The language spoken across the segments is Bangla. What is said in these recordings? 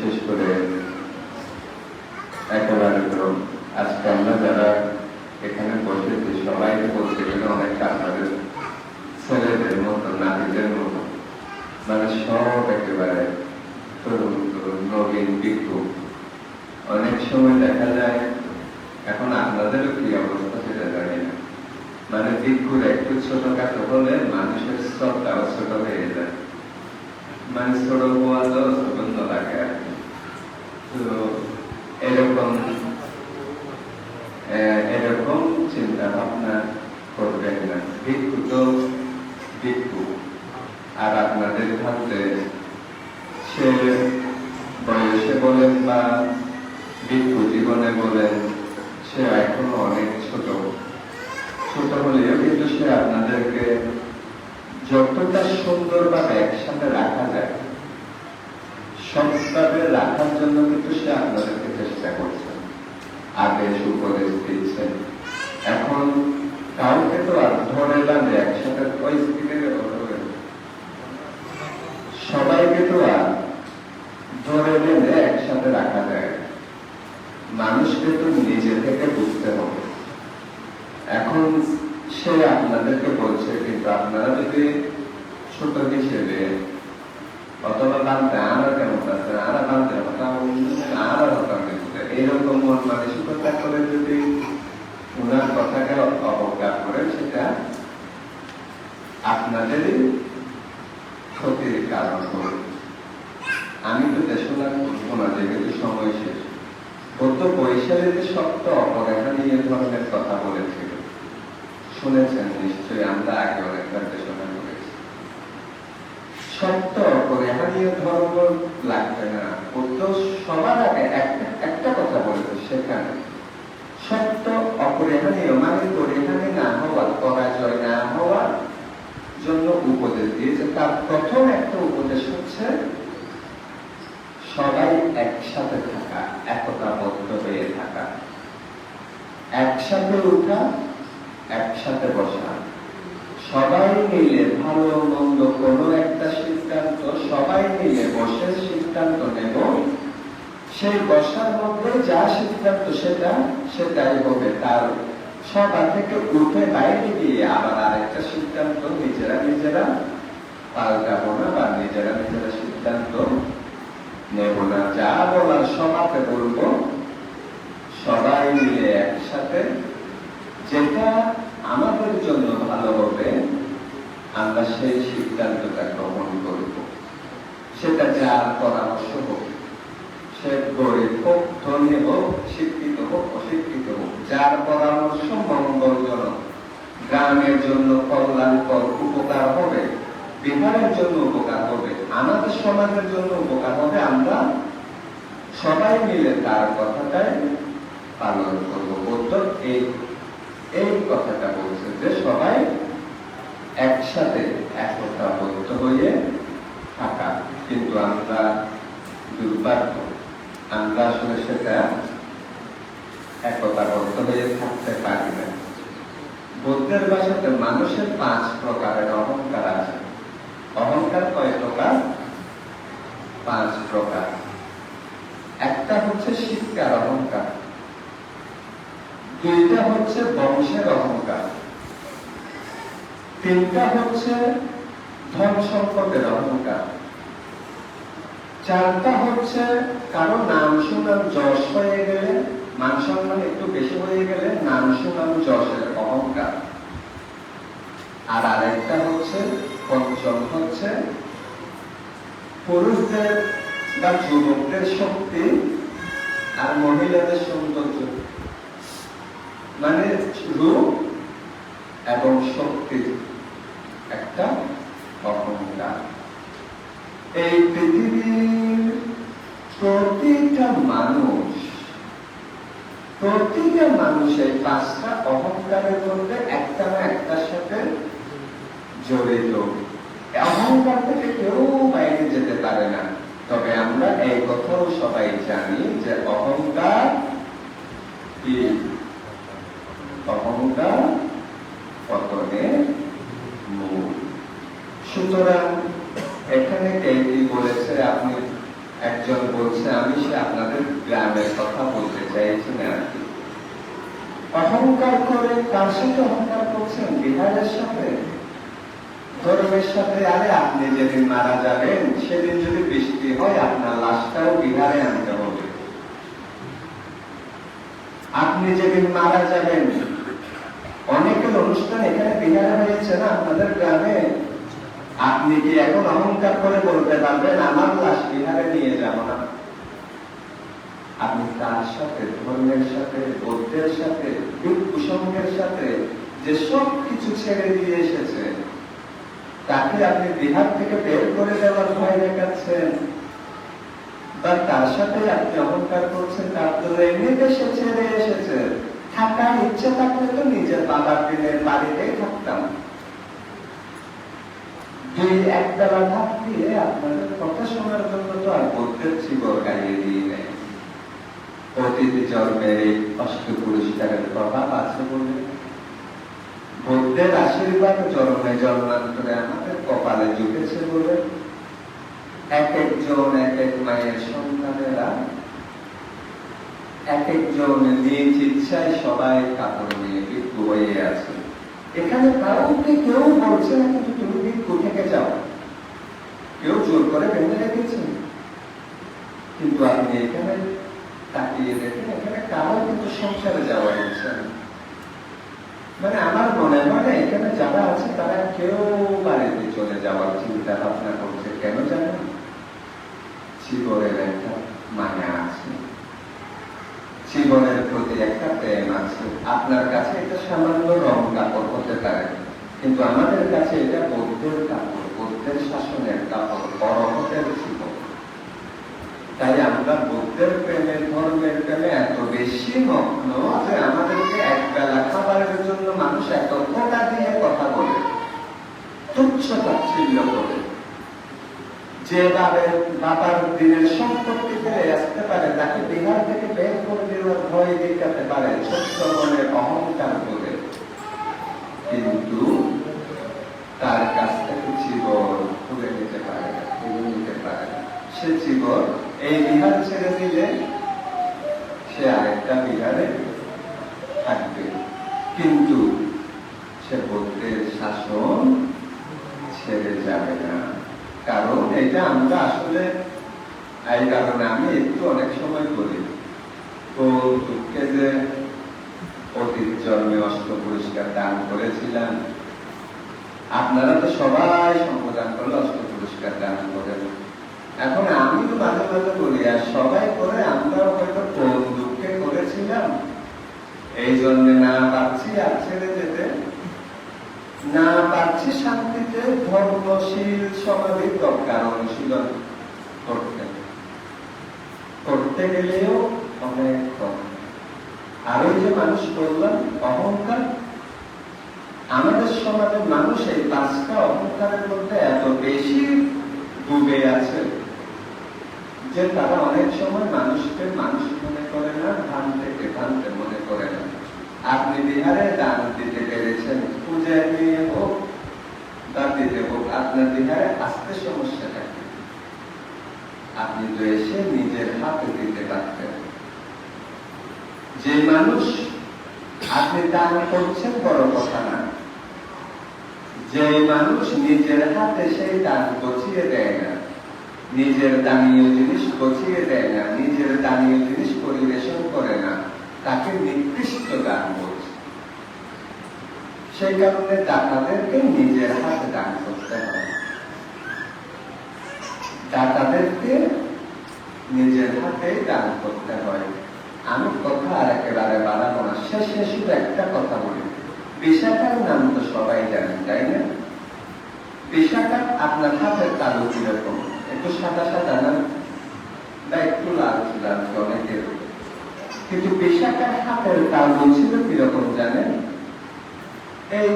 বিশেষ করে একেবারে তো আজকে আমরা যারা এখানে বসেছি সবাই বলতে গেলে অনেকটা আপনাদের ছেলেদের মতো, নারীদের মতো, মানে সব একেবারে তরুণ তরুণ নবীন বিক্ষু। অনেক সময় দেখা যায়, এখন আপনাদেরও কি অবস্থা সেটা জানি না, মানে বিক্ষুর একটু ছোটখাটো হলে মানুষের শ্রদ্ধাও ছোট হয়ে যায়, মানে ছোট হওয়াতেও ছোট লাগে আর কি। তো এরকম চিন্তা ভাবনা করবেন না। ভিক্ষু তো ভিক্ষু, আর আপনাদের ভাবতে সে বয়সে বলেন বা ভিক্ষু জীবনে বলেন, সে এখনো অনেক ছোট হলেও কিন্তু সে আপনাদেরকে যতটা সুন্দরভাবে একসাথে রাখা যায় সবভাবে রাখার জন্য কিন্তু সে আপনাদেরকে চেষ্টা করছেন, আদেশ উপদেশ দিচ্ছেন। এখন কাউকে তো আর ধরে বাঁধে একসাথে ওই স্পিডে সবাইকে তো আর ধরে বেঁধে একসাথে রাখা যায়। মানুষকে তো নিজে থেকে বুঝতে হবে। এখন সে আপনাদেরকে বলছে, কিন্তু আপনারা যদি ছোট হিসেবে অথবা বানতে আরো কেমন আছে আরো বানতে আরো এইরকম মন মানসিকতা করে যদি ওনার কথাকে অবজ্ঞা করেন, সেটা আপনাদেরই ক্ষতির কারণ হবে। আমি তো দেশনা করবো না, যেহেতু সময় শেষ। গত বৈশাখীতে সপ্ত অপরেখা নিয়ে ধরনের কথা বলেছিল, শুনেছেন নিশ্চয়ই, আমরা আগে অনেকবার দেশনা করেছি। সত্য অপরিহারীয় ধর্ম লাগবে না, তো সবার আগে একটা কথা বলবে, সেখানে সত্য অপরিহারীয় মানে পরিহারি না হওয়ার, পরাজয় না হওয়ার জন্য উপদেশ দিয়েছে। তার প্রথম একটা উপদেশ হচ্ছে সবাই একসাথে থাকা, একতাবদ্ধ হয়ে থাকা, একসাথে উঠা, একসাথে বসা, সবাই মিলে ভালো মন্দ কোনো একটা সিদ্ধান্ত সবাই মিলে বসে সিদ্ধান্ত নেব। সেই বসার মধ্যে যা সিদ্ধান্ত সেটাই হবে। তার সভা থেকে উঠে বাইরে গিয়ে আবার আরেকটা সিদ্ধান্ত নিজেরা পাল্টাবো না, বা নিজেরা সিদ্ধান্ত নেব না। যা বলার সভাতে বলবো, সবাই মিলে একসাথে যেটা আমাদের জন্য ভালো হবে আমরা সেই সিদ্ধান্তটা গ্রহণ করব। সেটা যার পরামর্শ হোক, সে গরিব হোক, ধনী হোক, শিক্ষিত হোক, অশিক্ষিত হোক, যার পরামর্শ মঙ্গলজনক, গ্রামের জন্য কল্যাণকর, উপকার হবে, বিহারের জন্য উপকার হবে, আমাদের সমাজের জন্য উপকার হবে, আমরা সবাই মিলে তার কথাটাই পালন করবো। বুদ্ধ এই কথাটা বলছে যে সবাই একসাথে একতাবদ্ধ হয়ে থাকা। কিন্তু আমরা দুর্ভাগ্য, আমরা আসলে সেটা একতাবদ্ধ হয়ে থাকতে পারি না। বুদ্ধের ভাষাতে মানুষের 5 প্রকারের অহংকার আছে। অহংকার কয় প্রকার? 5 প্রকার। একটা হচ্ছে শিক্ষার অহংকার, 2টা হচ্ছে বংশের অহংকার, 3টা হচ্ছে ধন সম্পদের অহংকার, 4টা হচ্ছে কারো নাম সুনাম যশ হয়ে গেলে, মান সম্মান একটু বেশি হয়ে গেলে নাম সুনাম যশের অহংকার, আর আরেকটা হচ্ছে পঞ্চম হচ্ছে পুরুষদের বা যুবকদের শক্তি আর মহিলাদের সৌন্দর্য, মানে রূপ এবং শক্তির একটা অহংকার। এই পৃথিবীর প্রতিটা মানুষ এই 5টা অহংকারের মধ্যে একটা না একটার সাথে জড়িত। অহংকার থেকে কেউ বাইরে যেতে পারে না। তবে আমরা এই কথাও সবাই জানি যে অহংকার কি? অহংকার পতনের মূল। সুতরাং এখানে কে কি বলেছে আপনি একজন বলছে, আমি সে আপনাদের গ্রামের কথা বলতে চাইছি না আর কি। অহংকার করে কার সাথে অহংকার করছেন? বিহারের সাথে, ধর্মের সাথে। আরে আপনি যেদিন মারা যাবেন সেদিন যদি বৃষ্টি হয় আপনার লাশটাও বিহারে আনতে হবে। আপনি যেদিন মারা যাবেন, অনেকের অনুষ্ঠান এখানে বিহারে হয়েছে না আপনাদের গ্রামে, আপনি কি এখন অহংকার করে বলতে পারবেন আমার লাশ বিহারে নিয়ে যাব না? আপনি তার সাথে, ধর্মের সাথে, বৌদ্ধের সাথে, কুসঙ্গের সাথে যে সব কিছু ছেড়ে দিয়ে এসেছে, তাকে আপনি বিহার থেকে বের করে দেওয়ার ভয় দেখাচ্ছেন, বা তার সাথে আপনি অহংকার করছেন। তার জন্য এমনিতে সে ছেড়ে এসেছে। থাকার ইচ্ছে থাকলে তো নিজের বাবার দিনের বাড়িতেই থাকতাম। দুই এক বেলা ভাত দিয়ে আপনাদের কথা শোনার জন্য তো আর বৌদ্ধের জীবন গাইয়ে দিয়ে নেয়। অতিথি জন্মের এই অষ্ট পুরস্কারের প্রভাব আছে বলে, বৌদ্ধের আশীর্বাদ জন্মে জন্মান্তরে আমাদের কপালে জুটেছে বলে, এক একজন এক এক মায়ের সন্তানেরা এক একজন নিজ ইচ্ছায় সবাই কাপড় নিয়ে ভিক্ষু হয়ে আছে। এখানে কাউকে কেউ বলছে না কিন্তু তুমি ভিক্ষু থেকে যাও, কেউ জোর করে বেঁধে রেখেছে। কিন্তু আপনি এখানে তাকিয়ে দেখেন, এখানে কারো কিন্তু সংসারে যাওয়া হচ্ছে না। মানে আমার মনে হয় এখানে যারা আছে তারা কেউ বাড়িতে চলে যাওয়ার চিন্তা ভাবনা করছে। কেন জানেন? জীবনের একটা মায়া আছে, জীবনের প্রতি একটা প্রেম আছে। আপনার কাছে এটা সামান্য রং কাপড় হতে পারে, কিন্তু আমাদের কাছে এটা বৌদ্ধের কাপড়, বৌদ্ধের শাসনের কাপড়, পরমতের জীবন। তাই আমরা বৌদ্ধের প্রেমে, ধর্মের প্রেমে এত বেশি মগ্ন যে আমাদেরকে এক বেলা খাবারের জন্য মানুষ এত টাকা দিয়ে কথা বলে, তুচ্ছ তাচ্ছিল্য করে। যে বাবার দিনের সম্পত্তি ফেলে আসতে পারে, তাকে বিহার থেকে বের করে দেওয়ার ভয় দেখাতে পারে ছোট্ট মনের অহংকার করে, কিন্তু তার কাছ থেকে জীবন তুলে নিতে পারে, তুলে নিতে পারে। সে জীবন এই বিহার ছেড়ে দিলে সে আরেকটা বিহারে থাকবে, কিন্তু সে বৌদ্ধের শাসন ছেড়ে যাবে না। কারণ এটা আমরা আসলে, এই কারণে আমি একটু অনেক সময় বলি, তো দুঃখে যে অতীত জন্মে অষ্ট পুরস্কার দান করেছিলাম, আপনারা তো সবাই সম্বোধন করলে অষ্ট পুরস্কার দান করেন। এখন আমি তো মাঝে মাঝে বলি, আর সবাই করে আমরাও হয়তো কোন দুঃখে করেছিলাম, এই জন্য না পারছি আর ছেড়ে যেতে, না পারছি শান্তিতে ধর্মশীল সমাধি দরকার অনুশীলন করতে গেলেও অনেক কম। আর ওই যে মানুষ বললাম অহংকার, আমাদের সমাজের মানুষ এই পাঁচটা অহংকারের মধ্যে এত বেশি ডুবে আছে যে তারা অনেক সময় মানুষকে মানুষ মনে করে না, ভ্রান্তিকে ভ্রান্তি মনে করে না। আপনি বিহারে দান দিতে পেরেছেন, পূজায় নিয়ে হোক বা দিতে হোক, আপনার বিহারে আসতে সমস্যা থাকে। আপনি তো এসে নিজের হাতে দিতে পারতেন। যে মানুষ আপনি দান করছেন বড় কথা না, যে মানুষ নিজের হাতে সেই দান গছিয়ে দেয় না, নিজের দানীয় জিনিস গছিয়ে দেয় না, নিজের দানীয় জিনিস পরিবেশন করে না, তাকে নিকৃষ্ট দান বলছে। সেই কারণে দাতাদেরকে নিজের হাতে দান করতে হয়, দাতাদেরকে নিজের হাতে দান করতে হয়। আমি কথা আর একেবারে বাড়াবো না, শেষে শুধু একটা কথা বলি। বিশাখার নাম তো সবাই জানেন, তাই না? বিশাখা আপনার হাতের তালু কিরকম? একটু সাদা সাদা না, বা একটু লাল লাল অনেকের, কিন্তু বিশাখার হাতের তালু ছিল কিরকম জানেন? এই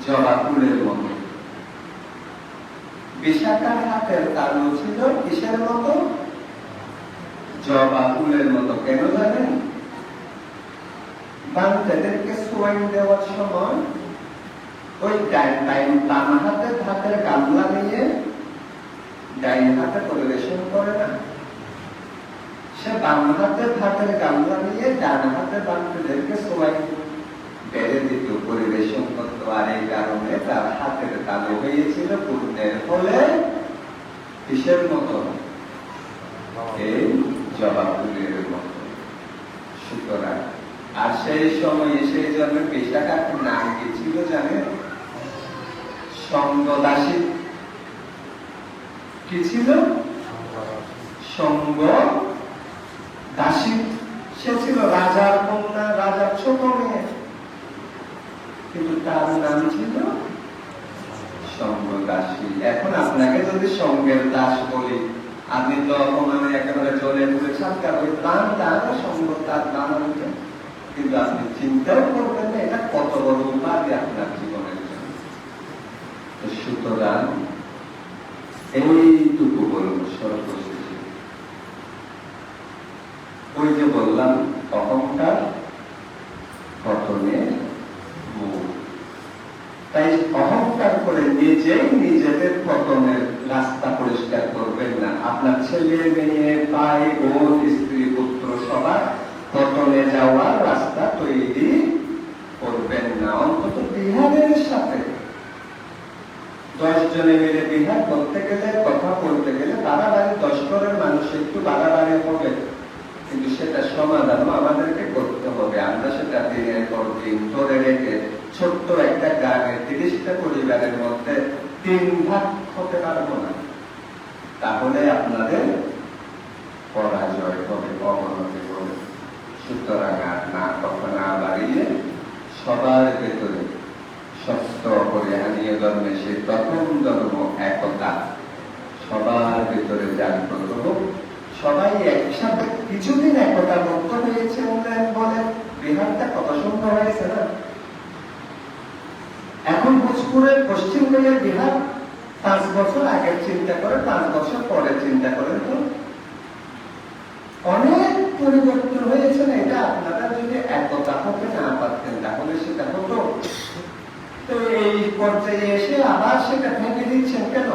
জবা ফুলের মতো। বিশাখার হাতের তালু ছিল কিসের মতো? জবা ফুলের মতো। কেন জানেন? বাচ্চাদেরকে সোয়াইন দেওয়ার সময় ওই বাম হাতের গামলা নিয়ে ডাইন হাতে পরিবেশন করে না, সে বাম হাতে ভাতের গামলা নিয়ে ডান হাতে বান্ধবীদেরকে সবাই বেড়ে দিত, পরিবেশন করতো। আর এই কারণে তার হাতের তালু হয়েছিল পুণ্যের ফলে কিসের মতো? এই জবা ফুলের মতো। সুতরাং আর সেই সময় সেই জন্য পেশাকার নাম কি ছিল জানেন? সঙ্গদাসী। কি ছিল? সঙ্গ দাসী। সে ছিল রাজার কন্যা, রাজার ছোট মেয়ে, কিন্তু তার নাম ছিল সঙ্গ দাসী। এখন আপনাকে যদি সঙ্গের দাস বলি, আপনি তো অপমানে একেবারে চলে পুরে ছাড়কার ওই দান দান সঙ্গ তার দান হইতে, কিন্তু আপনি চিন্তাও করবেন না এটা কত বড় উপাধি আপনার জীবনের জন্য। সুতরাং এইটুকু বলবো সর্বশেষে। ওই যে বললাম অহংকার পতনের মূল। তাই অহংকার করে নিজেই নিজেদের পতনের রাস্তা পরিষ্কার করবেন না। আপনার ছেলে মেয়ে ভাই বোন স্ত্রী পুত্র সবার পতনে যাওয়ার রাস্তা তৈরি করবেন না। অন্তত বিহারের সাথে 10 জনে মিলে বিহার করতে গেলে, কথা বলতে গেলে বাড়াবাড়ি 10 ঘরের মানুষ একটু বাড়াবাড়ি হবে, কিন্তু সেটা সমাধানও আমাদেরকে করতে হবে। আমরা সেটা দিনের পর দিন ধরে রেখে ছোট্ট একটা গ্রামের 30টা পরিবারের মধ্যে 3 ভাগ হতে পারবো না। তাহলে আপনাদের পরাজয় হবে, অবনতি হবে। সুতরাং আর না কথা না বাড়িয়ে সবার ভেতরে সত্য অপরিহানীয় ধর্মে সেই প্রথম ধর্ম একতা সবার ভেতরে জাগ্রত হোক। সবাই একসাথে কিছুদিন একতা মুক্ত হয়েছে বলেন, বিহারটা কত সুন্দর হয়েছে না? এখন ভোজপুরের পশ্চিম দিকের বিহার 5 বছর আগের চিন্তা করে 5 বছর পরে চিন্তা করেন তো অনেক পরিবর্তন হয়েছে না? এটা আপনারা যদি একতা হতে না পারতেন তাহলে সেটা হতো। তো এই পর্যায়ে এসে আবার সেটা ভেঙে দিচ্ছেন কেন?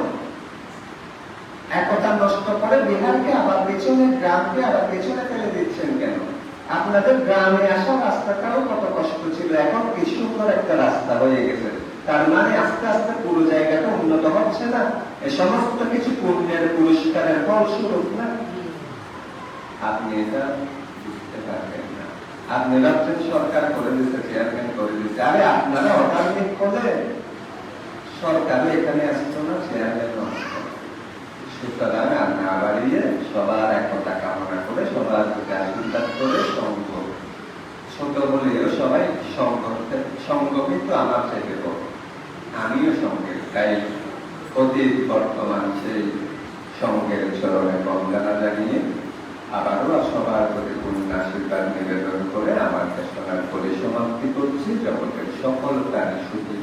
একতা নষ্ট করে বিহারকে আবার পেছনে, গ্রামকে আবার পেছনে ফেলে দিচ্ছেন কেন? আপনাদের গ্রামে আসা রাস্তাটাও কত কষ্ট ছিল, এখন কি সুন্দর একটা রাস্তা হয়ে গেছে। তার মানে আস্তে আস্তে পুরো জায়গাটা উন্নত হচ্ছে না? এ সমস্ত কিছু পুণ্যের পুরস্কারের ফলস্বরূপ না? আপনি এটা বুঝতে পারবেন না। আপনি ভাবছেন সরকার করে দিচ্ছে, চেয়ারম্যান করে দিচ্ছে। আরে আপনারা অটার্মিক করলে সরকারও এখানে আসতো না, চেয়ারম্যানও আসতো। সুতরাং আর না বাড়িয়ে সবার একতা কামনা করে, সবার প্রতি আশীর্বাদ করে সঙ্গ ছোট বলেও সবাই সঙ্গ কিন্তু আমার থেকে বড়, আমিও সঙ্গের। তাই অতীত বর্তমান সেই সঙ্গের চরণে বন্দনা জানিয়ে আবারও সবার প্রতি পূর্ণ আশীর্বাদ নিবেদন করে আমার দেশনার পরিসমাপ্তি করছি। জগতের সকল প্রাণী সুখী